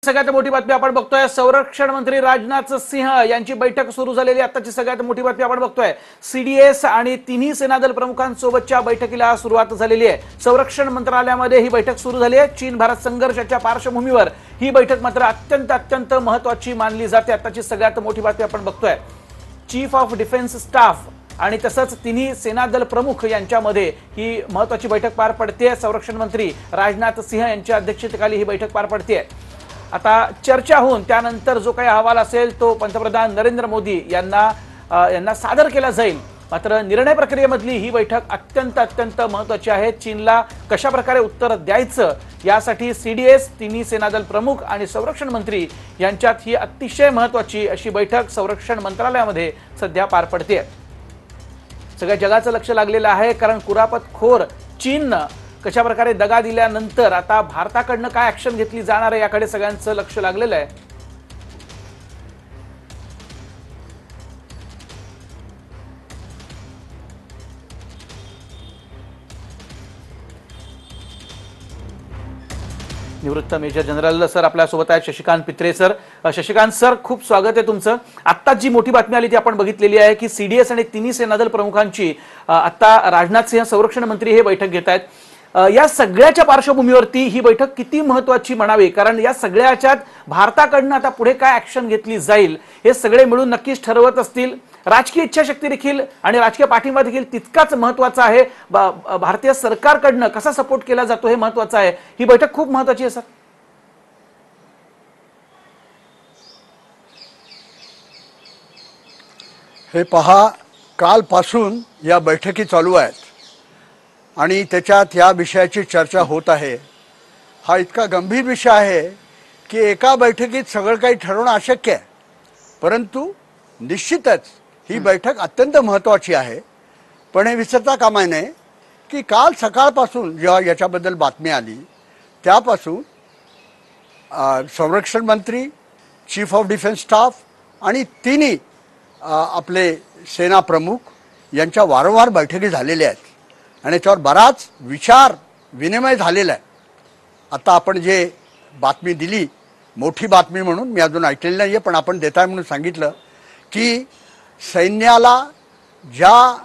सगळ्यात मोठी बातमी आपण बघतोय, संरक्षण मंत्री राजनाथ सिंह यांची बैठक सुरू झालेली. आताची सगळ्यात मोठी बातमी आपण बघतोय, सीडीएस आणि तिन्ही सेनादल प्रमुखांसोबतच्या बैठकीला सुरुवात झालेली आहे. संरक्षण मंत्रालयामध्ये ही बैठक सुरू झाली आहे. चीन भारत संघर्षाच्या पार्श्वभूमीवर ही बैठक मात्र अत्यंत महत्त्वाची मानली जाते. आताची सगळ्यात मोठी बातमी आपण बघतोय, चीफ ऑफ डिफेन्स स्टाफ आणि तसंच तिन्ही सेनादल प्रमुख यांच्यामध्ये ही महत्त्वाची बैठक पार पडते. संरक्षण मंत्री राजनाथ सिंह यांच्या अध्यक्षतेखाली ही बैठक पार पडते. आता चर्चा होऊन त्यानंतर जो काही अहवाल असेल तो पंतप्रधान नरेंद्र मोदी यांना सादर केला जाईल. मात्र निर्णय प्रक्रियेमधली ही बैठक अत्यंत महत्त्वाची आहे. चीनला कशा प्रकारे उत्तर द्यायचं यासाठी सीडीएस, तिन्ही सेनादल प्रमुख आणि संरक्षण मंत्री यांच्यात ही अतिशय महत्त्वाची अशी बैठक संरक्षण मंत्रालयामध्ये सध्या पार पडते. सगळ्या जगाचं लक्ष लागलेलं आहे, कारण कुरापतखोर चीननं कशा प्रकारे दगा दिल्यानंतर आता भारताकडनं काय ऍक्शन घेतली जाणार आहे याकडे सगळ्यांचं लक्ष लागलेलं आहे. निवृत्त मेजर जनरल सर आपल्यासोबत आहेत, शशिकांत पित्रे सर. शशिकांत सर, खूप स्वागत आहे तुमचं. आत्ता जी मोठी बातमी आली ती आपण बघितलेली आहे की सीडीएस आणि तिन्ही सेनादल प्रमुखांची आता राजनाथ सिंह संरक्षण मंत्री हे बैठक घेत आहेत. या सगळ्याच्या पार्श्वभूमीवरती ही बैठक किती महत्त्वाची म्हणावी, कारण या सगळ्याच्यात भारताकडनं आता पुढे काय ऍक्शन घेतली जाईल हे सगळे मिळून नक्कीच ठरवत असतील. राजकीय इच्छाशक्ती देखील आणि राजकीय पाठिंबा देखील तितकाच महत्त्वाचा आहे. भारतीय सरकारकडनं कसा सपोर्ट केला जातो हे महत्त्वाचं आहे. ही बैठक खूप महत्त्वाची आहे सर. हे पहा, कालपासून या बैठकी चालू आहेत आणि त्याच्यात या विषयाची चर्चा होत आहे. हा इतका गंभीर विषय आहे की एका बैठकीत सगळं काही ठरवणं अशक्य आहे. परंतु निश्चितच ही बैठक अत्यंत महत्त्वाची आहे. पण हे विसरता कामा नये की काल सकाळपासून जेव्हा याच्याबद्दल बातमी आली त्यापासून संरक्षण मंत्री, चीफ ऑफ डिफेन्स स्टाफ आणि तिन्ही आपले सेना प्रमुख यांच्या वारंवार बैठकी झालेल्या आहेत आणि त्याच्यावर बराच विचार विनिमय झालेला आहे. आता आपण जे बातमी दिली, मोठी बातमी म्हणून मी अजून ऐकलेली नाही आहे, पण आपण देताय म्हणून सांगितलं की सैन्याला ज्या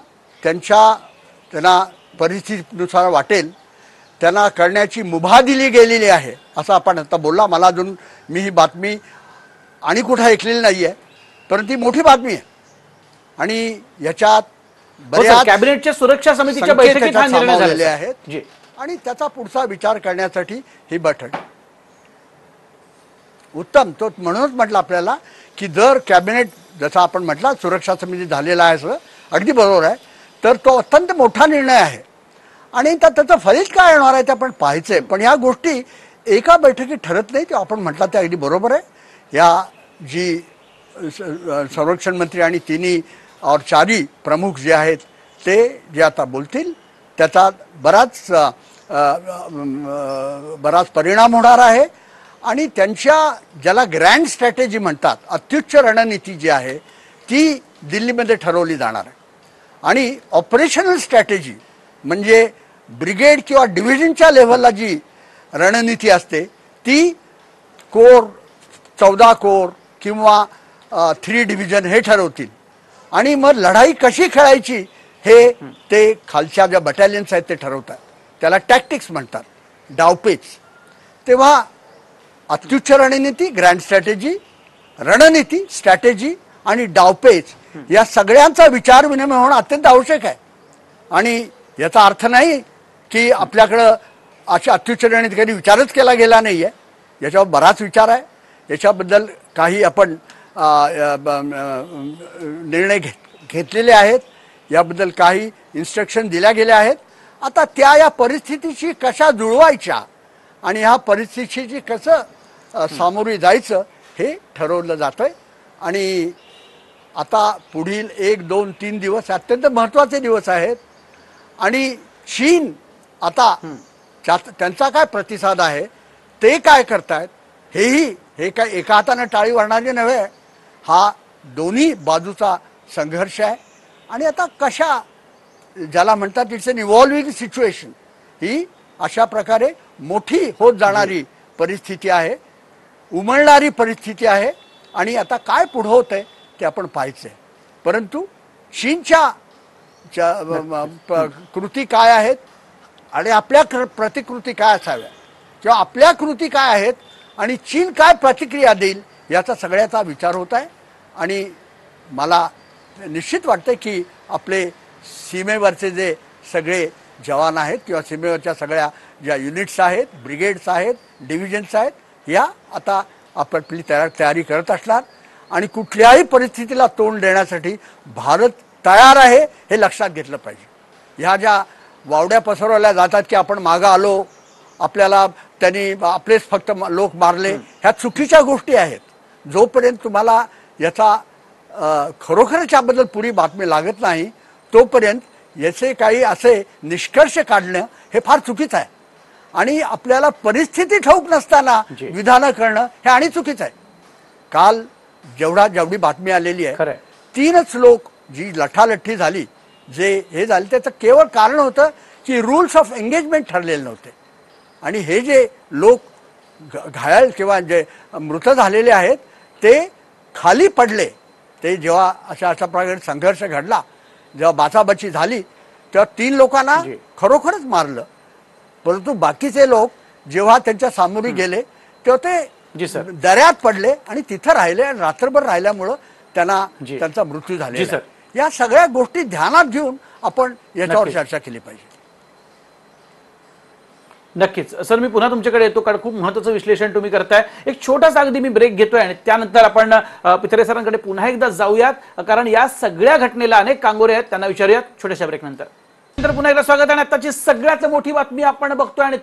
त्यांना परिस्थितीनुसार वाटेल त्यांना करण्याची मुभा दिली गेलेली आहे असं आपण आता बोलला. मला अजून मी ही बातमी आणि कुठं ऐकलेली नाही आहे, परंतु ती मोठी बातमी आहे आणि याच्यात कॅबिनेटच्या सुरक्षा समितीच्या बैठकीत हा निर्णय झालेले आहेत आणि त्याचा पुढचा विचार करण्यासाठी ही बैठक उत्तम. तो म्हणूनच म्हटलं आपल्याला की जर कॅबिनेट, जसं आपण म्हटलं सुरक्षा समिती झालेला आहे, सगळं अगदी बरोबर आहे, तर तो अत्यंत मोठा निर्णय आहे आणि त्याचं फलित काय येणार आहे ते आपण पाहायचंय. पण ह्या गोष्टी एका बैठकीत ठरत नाही, ते आपण म्हटलं ते अगदी बरोबर आहे. या जी संरक्षण मंत्री आणि तिन्ही और चारी प्रमुख जे आहेत ते जे आता बोलतील त्याचा बराच परिणाम होणार आहे आणि त्यांच्या ज्याला ग्रँड स्ट्रॅटेजी म्हणतात, अत्युच्च रणनीती जी आहे ती दिल्लीमध्ये ठरवली जाणार आहे आणि ऑपरेशनल स्ट्रॅटेजी म्हणजे ब्रिगेड किंवा डिव्हिजनच्या लेव्हलला जी रणनीती असते ती कोर, 14 कोर किंवा 3 डिव्हिजन हे ठरवतील आणि मग लढाई कशी खेळायची हे ते खालच्या ज्या बटालियन्स आहेत ते ठरवतात. त्याला टॅक्टिक्स म्हणतात, डावपेच. तेव्हा अत्युच्च रणनीती, ग्रँड स्ट्रॅटेजी, रणनीती, स्ट्रॅटेजी आणि डावपेच या सगळ्यांचा विचार विनिमय होणं अत्यंत आवश्यक आहे. आणि याचा अर्थ नाही की आपल्याकडं अशा अत्युच्च रणनीती कधी विचारच केला गेला नाही आहे. याच्यावर बराच विचार आहे. याच्याबद्दल काही आपण निर्णय घेतलेले आहेत, याबद्दल काही इन्स्ट्रक्शन दिल्या गेल्या आहेत. आता या परिस्थितीशी कशा जुळवायच्या आणि ह्या परिस्थितीशी कसं सामोरी जायचं हे ठरवलं जातंय. आणि आता पुढील 1, 2, 3 दिवस अत्यंत महत्त्वाचे दिवस आहेत आणि चीन आता त्यांचा काय प्रतिसाद आहे, ते काय करतायत हे काय एका हाताने टाळी वाजणारी नव्हे. हा दोन्ही बाजूचा संघर्ष आहे आणि आता कशा ज्याला म्हणतात इट्स एन इव्हॉल्विंग सिच्युएशन, ही अशा प्रकारे मोठी होत जाणारी परिस्थिती आहे उमलणारी परिस्थिती आहे आणि आता काय पुढं होतंय ते आपण पाहायचंय. परंतु चीनच्या कृती काय आहेत आणि आपल्या प्रतिकृती काय असाव्या किंवा आपल्या कृती काय आहेत आणि चीन काय प्रतिक्रिया देईल याचा सगळ्याचा विचार होत आहे. आणि मला निश्चित वाटतं की आपले सीमेवरचे जे सगळे जवान आहेत किंवा सीमेवरच्या सगळ्या ज्या युनिट्स आहेत, ब्रिगेड्स आहेत, डिव्हिजन्स आहेत, या आता आपली तयारी करत असणार आणि कुठल्याही परिस्थितीला तोंड देण्यासाठी भारत तयार आहे हे लक्षात घेतलं पाहिजे. ह्या ज्या वावड्या पसरवल्या जातात की आपण मागं आलो, आपल्याला त्यांनी आपलेच फक्त लोक मारले, ह्या चुकीच्या गोष्टी आहेत. जोपर्यंत तुम्हाला याचा खरोखरच याबद्दल पुरी बातमी लागत नाही तोपर्यंत याचे काही असे निष्कर्ष काढणं हे फार चुकीचं आहे. आणि आपल्याला परिस्थिती ठाऊक नसताना विधानं करणं हे आणि चुकीचं आहे. काल जेवढी बातमी आलेली आहे, 3च लोक जी लठालठी झाली, जे हे झाले, त्याचं केवळ कारण होतं की रूल्स ऑफ एंगेजमेंट ठरलेले नव्हते. आणि हे जे लोक घायल किंवा जे मृत झालेले आहेत ते खाली पडले, ते जेव्हा अशा प्रकारे संघर्ष घडला, जेव्हा बाचाबाची झाली तेव्हा 3 लोकांना खरोखरच मारलं. परंतु बाकीचे लोक जेव्हा त्यांच्या सामोरी गेले तेव्हा ते दऱ्यात पडले आणि तिथं राहिले आणि रात्रभर राहिल्यामुळं त्यांचा मृत्यू झालेला. या सगळ्या गोष्टी ध्यानात घेऊन आपण याच्यावर चर्चा केली पाहिजे. नक्कीच सर, मी पुन्हा तुमच्याकडे येतो कारण खूप महत्त्वाचं विश्लेषण तुम्ही करताय. एक छोटासा अगदी मी ब्रेक घेतोय आणि त्यानंतर आपण पितरे सरांकडे पुन्हा एकदा जाऊयात, कारण या सगळ्या घटनेला अनेक कांगोरे आहेत, त्यांना विचारूयात छोट्याशा ब्रेक नंतर. पुन्हा एकदा स्वागत आहे. आताची सगळ्यात मोठी बातमी आपण बघतोय आणि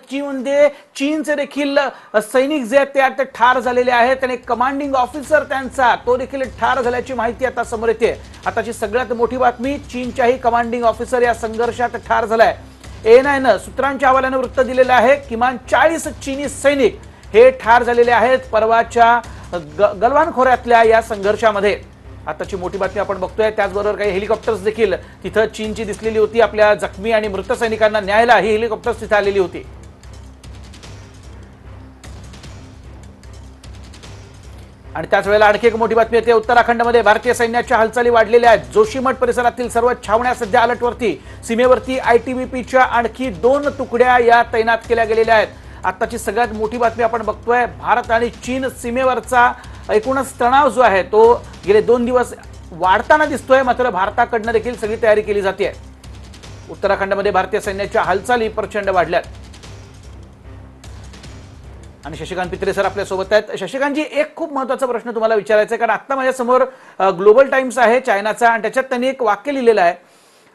चीनचे देखील सैनिक जे आहेत ते ठार झालेले आहेत आणि कमांडिंग ऑफिसर त्यांचा तो देखील ठार झाल्याची माहिती आता समोर येते. आताची सगळ्यात मोठी बातमी, चीनच्याही कमांडिंग ऑफिसर या संघर्षात ठार झालाय. ANI सूत्रांच्या हवाल्यानं वृत्त दिलेलं आहे. किमान 40 चीनी सैनिक हे ठार झालेले आहेत परवाच्या गलवान खोऱ्यातल्या या संघर्षामध्ये. आताची मोठी बातमी आपण बघतोय. त्याचबरोबर काही हेलिकॉप्टर्स देखील तिथं चीनची दिसलेली होती. आपल्या जखमी आणि मृत सैनिकांना न्यायला ही हेलिकॉप्टर्स तिथे आलेली होती. आणि त्याच वेळेला आणखी एक मोठी बातमी येते. उत्तराखंडमध्ये भारतीय सैन्याच्या हालचाली वाढलेल्या आहेत. जोशीमठ परिसरातील सर्व छावण्या सध्या अलर्टवरती. सीमेवरती ITBPच्या आणखी 2 तुकड्या या तैनात केल्या गेलेल्या आहेत. आताची सगळ्यात मोठी बातमी आपण बघतोय. भारत आणि चीन सीमेवरचा एकूणच तणाव जो आहे तो गेले 2 दिवस वाढताना दिसतोय. मात्र भारताकडनं देखील सगळी तयारी केली जाते. उत्तराखंडमध्ये भारतीय सैन्याच्या हालचाली प्रचंड वाढल्यात. आणि शशिकांत पित्रे सर आपल्या सोबत आहेत. शशिकांतजी, एक खूप महत्त्वाचा प्रश्न तुम्हाला विचारायचा आहे, कारण आता माझ्या समोर ग्लोबल टाइम्स आहे चायनाचा आणि त्याच्यात त्यांनी एक वाक्य लिहिलेलं आहे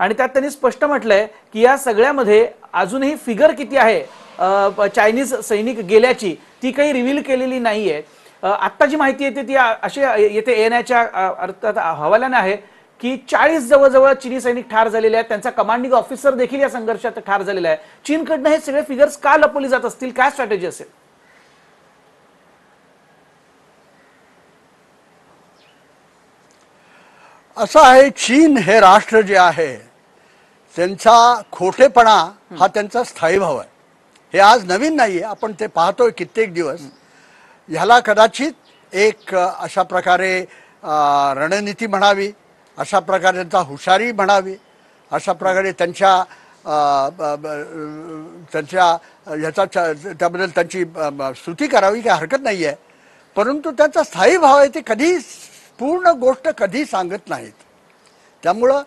आणि त्यात त्यांनी स्पष्ट म्हटलंय की या सगळ्यामध्ये अजूनही फिगर किती आहे चायनीज सैनिक गेल्याची ती काही रिव्हील केलेली नाहीये. आत्ता जी माहिती येते ती अशी येते ANIच्या अर्थात हवाल्याने आहे की 40 जवळजवळ चीनी सैनिक ठार झालेले आहेत. त्यांचा कमांडिंग ऑफिसर देखील या संघर्षात ठार झालेला आहे. चीनकडनं हे सगळे फिगर्स का लपवली जात असतील? काय स्ट्रॅटेजी असेल? असं आहे, चीन हे राष्ट्र जे आहे त्यांचा खोटेपणा हा त्यांचा स्थायी भाव आहे. हे आज नवीन नाहीये, आपण ते पाहतोय कित्येक दिवस. ह्याला कदाचित एक अशा प्रकारे रणनीती म्हणावी, अशा प्रकारे त्यांचा हुशारी म्हणावी, अशा प्रकारे त्यांच्या ह्याचा त्याबद्दल त्यांची स्तुती करावी काही हरकत नाही आहे. परंतु त्यांचा स्थायी भाव आहे ते कधी पूर्ण गोष्ट कधी सांगत नाहीत. त्यामुळं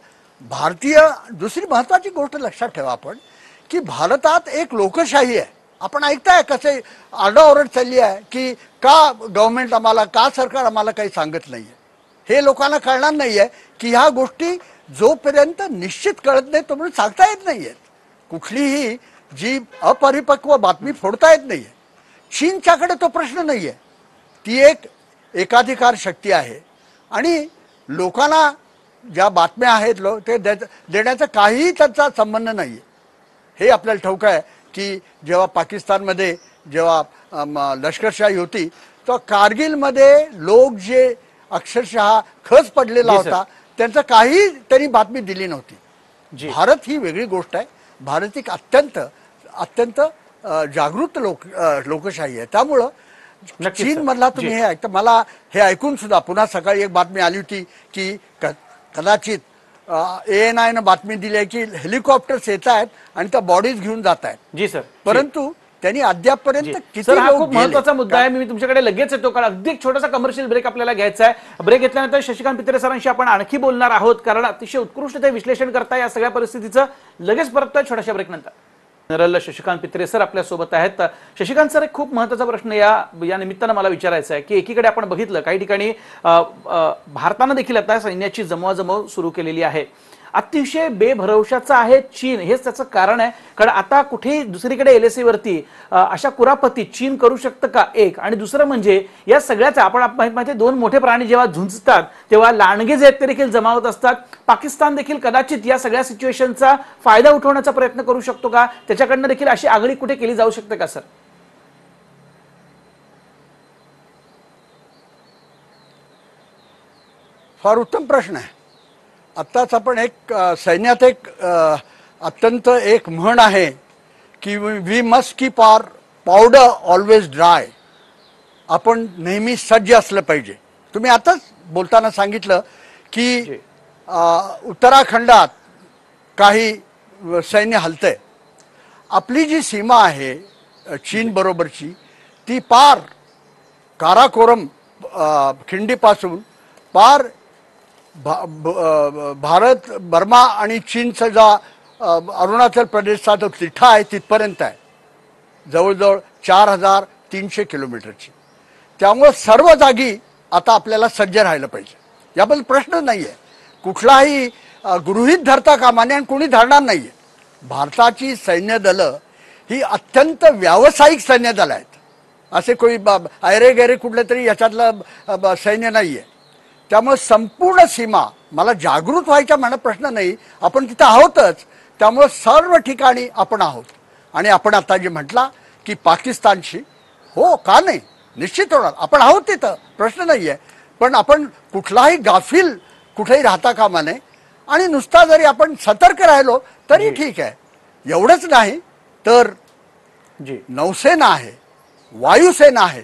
दुसरी महत्त्वाची गोष्ट लक्षात ठेवा आपण की भारतात एक लोकशाही आहे. आपण ऐकताय कसे आरडाओरड चालली आहे की का गव्हर्नमेंट आम्हाला, का सरकार आम्हाला काही सांगत नाहीये. हे लोकांना कळणार नाहीये की ह्या गोष्टी जोपर्यंत निश्चित कळत नाही तोपर्यंत सांगता येत नाहीयेत. कुठलीही जी अपरिपक्व बातमी फोडता येत नाहीये. चीनच्याकडे तो प्रश्न नाहीये. ती एक एकाधिकार शक्ती आहे आणि लोकांना ज्या बातम्या आहेत ते देण्याचा काहीही त्यांचा संबंध नाही. हे आपल्याला ठाऊक आहे की जेव्हा पाकिस्तानमध्ये जेव्हा लष्करशाही होती तेव्हा कारगिलमध्ये लोक जे अक्षरशः खच पडलेला होता त्यांचं काही त्यांनी बातमी दिली नव्हती. भारत ही वेगळी गोष्ट आहे. भारत एक अत्यंत जागृत लोकशाही आहे. त्यामुळं नक्कीच चीन सर. मधला तुम्ही जी. हे ऐकता, मला हे ऐकून सुद्धा पुन्हा सकाळी एक बातमी आली होती की कदाचित ANI ने बातमी दिली आहे की हेलिकॉप्टर्स येत आहेत आणि त्या बॉडीज घेऊन जात आहेत. जी सर. परंतु त्यांनी अद्यापपर्यंत जी किती सर, हा लोक खूप गेले महत्त्वाचा मुद्दा आहे. मी तुमच्याकडे लगेच येतो, कारण अगदी एक छोटासा कमर्शियल ब्रेक आपल्याला घ्यायचा आहे. ब्रेक घेतल्यानंतर शशिकांत पित्रे सरांशी आपण आणखी बोलणार आहोत, कारण अतिशय उत्कृष्ट ते विश्लेषण करता या सगळ्या परिस्थितीचं. लगेच परततोय छोट्याशा ब्रेक नंतर. जनरल शशिकांत पित्रे सर आपल्या सोबत आहेत. शशिकांत सर, एक खूप महत्त्वाचा प्रश्न या निमित्तानं मला विचारायचा आहे की एकीकडे आपण बघितलं काही ठिकाणी भारतानं देखील आता सैन्याची जमवाजमव सुरू केलेली आहे. अतिशय बेभरवशाचा आहे चीन, हेच त्याचं कारण आहे. कारण आता कुठेही दुसरीकडे LAC वरती अशा कुरापती चीन करू शकतं का, एक. आणि दुसरं म्हणजे या सगळ्याचा आपण माहिती, दोन मोठे प्राणी जेव्हा झुंजतात तेव्हा लांडगे जे आहेत ते देखील जमावत असतात. पाकिस्तान देखील कदाचित या सगळ्या सिच्युएशनचा फायदा उठवण्याचा प्रयत्न करू शकतो का, त्याच्याकडनं देखील अशी आगळी कुठे केली जाऊ शकते का सर? फार उत्तम प्रश्न आहे. आत्ताच आपण एक सैन्यात एक अत्यंत एक म्हण आहे की we must keep our powder always dry. आपण नेहमी सज्ज असलं पाहिजे. तुम्ही आताच बोलताना सांगितलं की उत्तराखंडात काही सैन्य हलतंय. आपली जी सीमा आहे चीन बरोबरची ती पार काराकोरम खिंडीपासून पार भारत बर्मा आणि चीनचा जो अरुणाचल प्रदेशचा जो तिठा आहे तिथपर्यंत आहे, जवळजवळ 4300 किलोमीटरची. त्यामुळे सर्व जागी आता आपल्याला सज्ज राहायला पाहिजे, याबद्दल प्रश्न नाही आहे. कुठलाही गृहीत धरता कामा नये आणि कोणी धरणार नाही आहे. भारताची सैन्य दलं ही अत्यंत व्यावसायिक सैन्य दलं आहेत. असे कोणी ऐरे गैरे कुठले तरी याच्यातलं सैन्य नाही आहे. त्यामुळे संपूर्ण सीमा, मला जागृत व्हायचा म्हणा प्रश्न नाही, आपण तिथं आहोतच. त्यामुळे सर्व ठिकाणी आपण आहोत. आणि आपण आता जे म्हटला की पाकिस्तानशी, हो का नाही, निश्चित होणार, आपण आहोत तिथं, प्रश्न नाही आहे. पण आपण कुठलाही गाफील कुठेही राहता कामा नये. आणि नुसता जरी आपण सतर्क राहिलो तरी ठीक आहे. एवढंच नाही तर नौसेना आहे, वायुसेना आहे,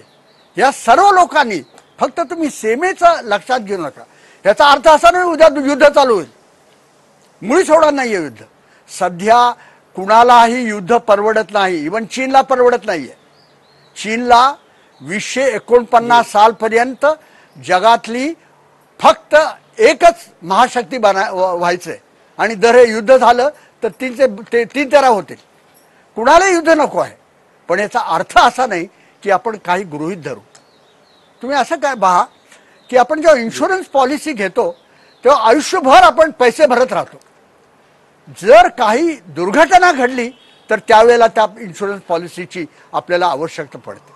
या सर्व लोकांनी, फक्त तुम्ही सीमेचं लक्षात घेऊ नका. याचा अर्थ असा नाही उद्या युद्ध चालू होईल, मुळीच होणार नाही आहे युद्ध. सध्या कुणालाही युद्ध परवडत नाही, इवन चीनला परवडत नाही आहे. चीनला 2049 सालपर्यंत जगातली फक्त एकच महाशक्ती व्हायचंय. आणि जर हे युद्ध झालं तर तीन तेरा होतील. कुणालाही युद्ध नको आहे. पण याचा अर्थ असा नाही की आपण काही गृहीत धरू. तुम्ही असं काय पहा की आपण जेव्हा इन्शुरन्स पॉलिसी घेतो तेव्हा आयुष्यभर आपण पैसे भरत राहतो. जर काही दुर्घटना घडली तर त्यावेळेला त्या इन्शुरन्स पॉलिसीची आपल्याला आवश्यकता पडते.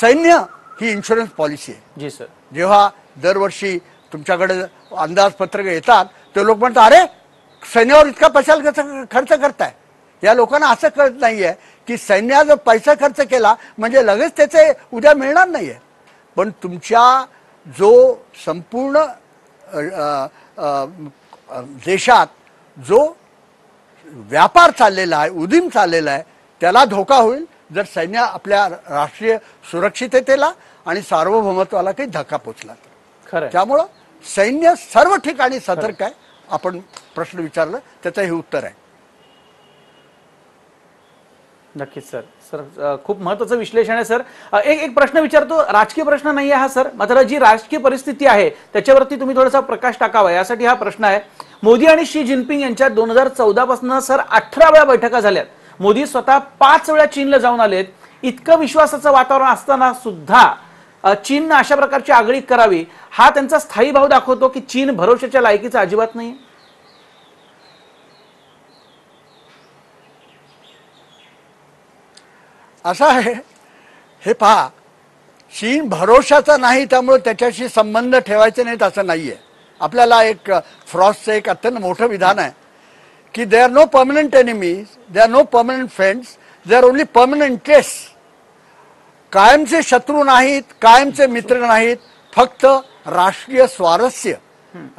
सैन्य ही इन्शुरन्स पॉलिसी आहे. जी सर. जेव्हा दरवर्षी तुमच्याकडे अंदाजपत्रक येतात ते लोक म्हणतात, अरे सैन्यावर इतका पैसा खर्च करताय. या लोकांना असं कळत नाहीये की सैन्याचा पैसा खर्च केला म्हणजे लगेच त्याचे उद्या मिळणार नाहीये. पण तुमच्या जो संपूर्ण देशात जो व्यापार चाललेला आहे, उदीम चाललेला आहे, त्याला धोका होईल जर सैन्य आपल्या राष्ट्रीय सुरक्षिततेला आणि सार्वभौमत्वाला काही धक्का पोचला तर. त्यामुळं सैन्य सर्व ठिकाणी सतर्क आहे. आपण प्रश्न विचारला त्याचं हे उत्तर आहे. नक्कीच सर. सर खूप महत्त्वाचं विश्लेषण आहे सर. एक प्रश्न विचारतो, राजकीय प्रश्न नाही आहे हा सर, मात्र जी राजकीय परिस्थिती आहे त्याच्यावरती तुम्ही थोडासा प्रकाश टाकावा यासाठी हा प्रश्न आहे. मोदी आणि शी जिनपिंग यांच्या 2014 पासून सर 18 वेळा बैठका झाल्यात. मोदी स्वतः 5 वेळा चीनला जाऊन आलेत. इतकं विश्वासाचं वातावरण असताना सुद्धा चीननं अशा प्रकारची आगळीक करावी, हा त्यांचा स्थायी भाव दाखवतो की चीन भरोशाच्या लायकीचा अजिबात नाही. असं आहे, हे पहा, चीन भरोशाचा नाही त्यामुळे त्याच्याशी संबंध ठेवायचे नाहीत असं नाहीये. आपल्याला एक फ्रॉस्टचं एक अत्यंत मोठं विधान आहे की they are no permanent enemies, they are no permanent friends, they are only permanent interest. कायमचे शत्रू नाहीत, कायमचे मित्र नाहीत, फक्त राष्ट्रीय स्वारस्य,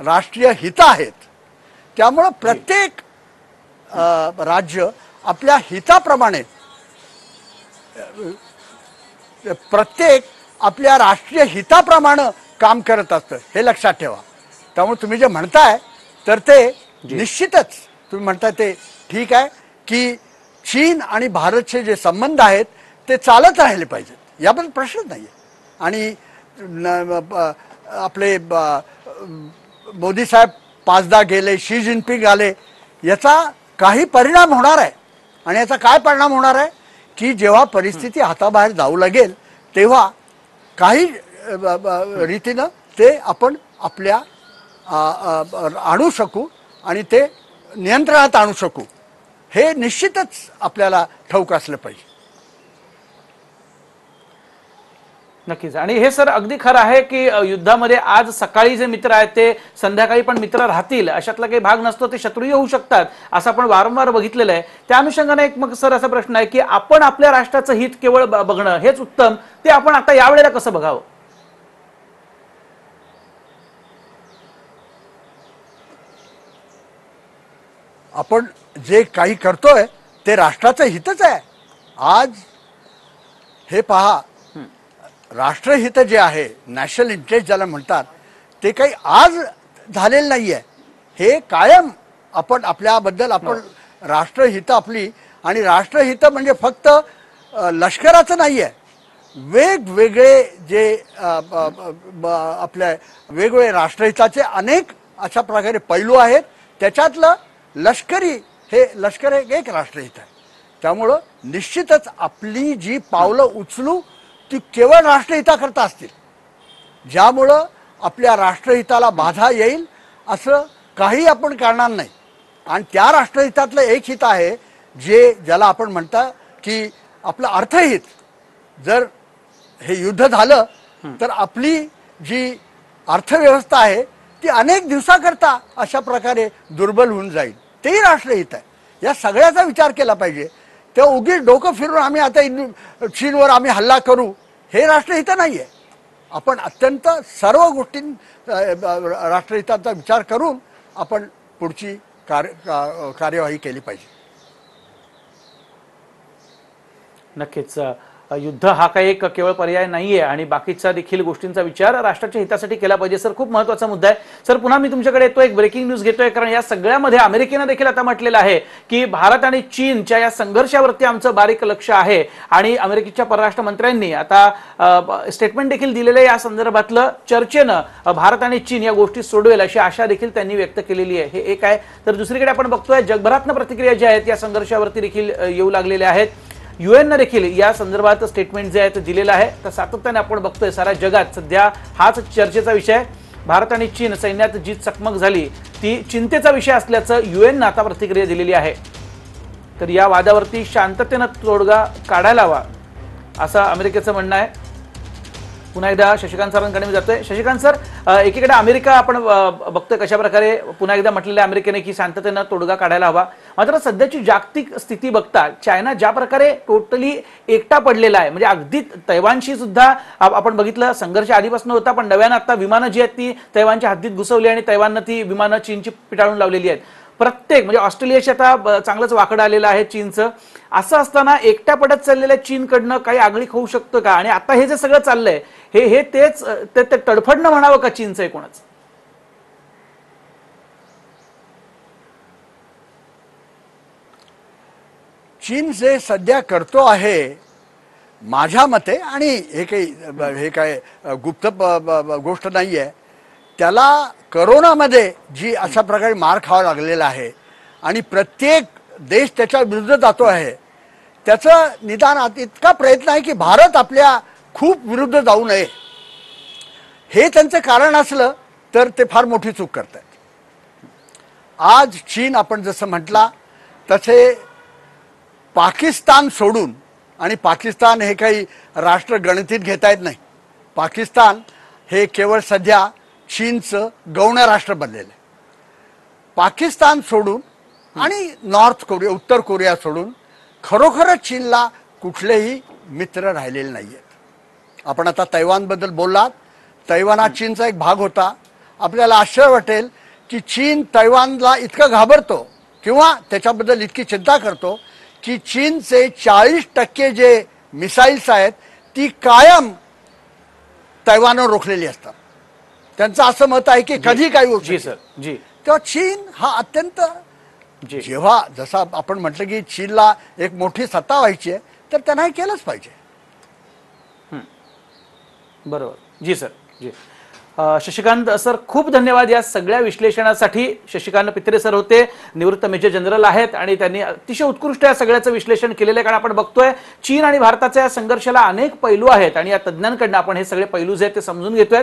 राष्ट्रीय हित आहेत. त्यामुळं प्रत्येक राज्य आपल्या हिताप्रमाणे प्रत्येक आपल्या राष्ट्रीय हिताप्रमाणे काम करत असतं, हे लक्षात ठेवा. त्यामुळे तुम्ही जे म्हणताय तर ते निश्चितच तुम्ही म्हणताय ते ठीक आहे की चीन आणि भारतचे जे संबंध आहेत ते चालत राहिले पाहिजेत, याबद्दल प्रश्नच नाही आहे. आणि आपले मोदी साहेब 5दा गेले, शी जिनपिंग आले, याचा काही परिणाम होणार आहे. आणि याचा काय परिणाम होणार आहे की जेव्हा परिस्थिती हाताबाहेर जाऊ लागेल तेव्हा काही रीतीनं ते आपण आपल्या आणू शकू आणि ते नियंत्रणात आणू शकू, हे निश्चितच आपल्याला ठाऊक असलं पाहिजे. नक्कीच. आणि हे सर अगदी खरं आहे की युद्धामध्ये आज सकाळी जे मित्र आहेत ते संध्याकाळी पण मित्र राहतील, अशातला काही भाग नसतो, ते शत्रूही होऊ शकतात, असं आपण वारंवार बघितलेलं आहे. त्या अनुषंगाने एक मग सर असा प्रश्न आहे की आपण आपल्या राष्ट्राचं हित केवळ बघणं हेच उत्तम, ते आपण आता यावेळेला कसं बघावं? आपण जे काही करतोय ते राष्ट्राचं हितच आहे. आज हे पहा, राष्ट्रहित जे आहे, नॅशनल इंटरेस्ट ज्याला म्हणतात, ते काही आज झालेलं नाही आहे. हे कायम आपण आपल्याबद्दल आपण राष्ट्रहित आपली, आणि राष्ट्रहित म्हणजे फक्त लष्कराचं नाही आहे, वेगवेगळे जे आपल्या वेगवेगळे राष्ट्रहिताचे अनेक अशा प्रकारे पैलू आहेत. त्याच्यातलं लष्करी हे लष्कर एक राष्ट्रहित आहे. त्यामुळं निश्चितच आपली जी पावलं उचलू ती केवळ राष्ट्रहिताकरता असतील, ज्यामुळं आपल्या राष्ट्रहिताला बाधा येईल असं काही आपण करणार नाही. आणि त्या राष्ट्रहितातलं एक हित आहे जे ज्याला आपण म्हणता की आपलं अर्थहित. जर हे युद्ध झालं तर आपली जी अर्थव्यवस्था आहे ती अनेक दिवसाकरता अशा प्रकारे दुर्बल होऊन जाईल, तेही राष्ट्रहित आहे. या सगळ्याचा विचार केला पाहिजे. ते उगीच डोकं फिरून आम्ही आता चीनवर आम्ही हल्ला करू, हे राष्ट्रहित नाही आहे. आपण अत्यंत सर्व गोष्टी राष्ट्रहिताचा विचार करून आपण पुढची कार्यवाही केली पाहिजे. नक्कीच. युद्ध हा काही एक केवळ पर्याय नाहीये आणि बाकीच्या देखील गोष्टींचा विचार राष्ट्राच्या हितासाठी केला पाहिजे. सर, खूप महत्त्वाचा मुद्दा आहे. सर, पुन्हा मी तुमच्याकडे येतो, एक ब्रेकिंग न्यूज घेतोय, कारण या सगळ्यामध्ये अमेरिकेनं देखील आता म्हटलेलं आहे की भारत आणि चीनच्या या संघर्षावरती आमचं बारीक लक्ष आहे. आणि अमेरिकेच्या परराष्ट्र मंत्र्यांनी आता स्टेटमेंट देखील दिलेलं आहे. या संदर्भातलं चर्चेनं भारत आणि चीन या गोष्टी सोडवेल अशी आशा देखील त्यांनी व्यक्त केलेली आहे. हे एक आहे. तर दुसरीकडे आपण बघतोय जगभरातनं प्रतिक्रिया ज्या आहेत या संघर्षावरती देखील येऊ लागलेल्या आहेत. UN देखील या संदर्भात स्टेटमेंट जे आहे ते दिलेलं आहे. तर सातत्याने आपण बघतोय साऱ्या जगात सध्या हाच चर्चेचा विषय. भारत आणि चीन सैन्यात जी चकमक झाली ती चिंतेचा विषय असल्याचं UN आता प्रतिक्रिया दिलेली आहे. तर या वादावरती शांततेनं तोडगा काढायला हवा असं अमेरिकेचं म्हणणं आहे. पुन्हा एकदा शशिकांत सरांकडे मी जातोय. शशिकांत सर, एकीकडे अमेरिका आपण बघतोय कशा प्रकारे पुन्हा एकदा म्हटलेलं आहे अमेरिकेने की शांततेनं तोडगा काढायला हवा. मात्र सध्याची जागतिक स्थिती बघता चायना ज्या प्रकारे टोटली एकटा पडलेला आहे, म्हणजे अगदी तैवानशी सुद्धा आपण बघितलं संघर्ष आधीपासून होता, पण नव्यानं आता विमानं जी आहेत ती तैवानच्या हद्दीत घुसवली आणि तैवाननं ती विमानं चीनची पिटाळून लावलेली आहेत. प्रत्येक म्हणजे ऑस्ट्रेलियाशी आता चांगलंच वाकडं आलेलं आहे चीनचं. असं असताना एकट्या पडत चाललेल्या चीनकडनं काही आगळीक होऊ शकतं का? आणि आता हे जे सगळं चाललंय हे तेच ते तडफडणं म्हणावं का चीनचं एकूणच? चीन जे सध्या करतो आहे माझ्या मते, आणि हे काय गुप्त गोष्ट नाही आहे, त्याला करोनामध्ये जी अशा प्रकारे मार खावा लागलेला आहे आणि प्रत्येक देश त्याच्या विरुद्ध जातो आहे, त्याचं निदान इतका प्रयत्न आहे की भारत आपल्या खूप विरुद्ध जाऊ नये. हे त्यांचं कारण असलं तर ते फार मोठी चूक करतात. आज चीन आपण जसं म्हटला तसे पाकिस्तान सोडून, आणि पाकिस्तान हे काही राष्ट्र गणतीत घेता येत नाही, पाकिस्तान हे केवळ सध्या चीनचं गौण राष्ट्र बनलेलं आहे. पाकिस्तान सोडून आणि नॉर्थ कोरिया उत्तर कोरिया सोडून खरोखरच चीनला कुठलेही मित्र राहिलेले नाही आहेत. आपण आता तैवानबद्दल बोललात, तैवान हा चीनचा एक भाग होता. आपल्याला आश्चर्य वाटेल की चीन तैवानला इतकं घाबरतो किंवा त्याच्याबद्दल इतकी चिंता करतो की चीनचे 40% जे मिसाईल्स आहेत ती कायम तैवानवर रोखलेली असतात. त्यांचं असं मत आहे की कधी काही होऊ जी शकेल. सर, जी तेव्हा चीन हा अत्यंत जी जेव्हा जसा आपण म्हटलं की चीनला एक मोठी सत्ता व्हायची आहे तर त्यांना हे केलंच पाहिजे. बरोबर. जी सर, जी. शशिकांत सर, खूप धन्यवाद या सगळ्या विश्लेषणासाठी. शशिकांत पित्रे सर होते, निवृत्त मेजर जनरल आहेत आणि त्यांनी अतिशय उत्कृष्ट या सगळ्याचं विश्लेषण केलेलं आहे. कारण आपण बघतोय चीन आणि भारताच्या या संघर्षाला अनेक पैलू आहेत आणि या तज्ज्ञांकडून आपण हे सगळे पैलू जे आहेत ते समजून घेतोय.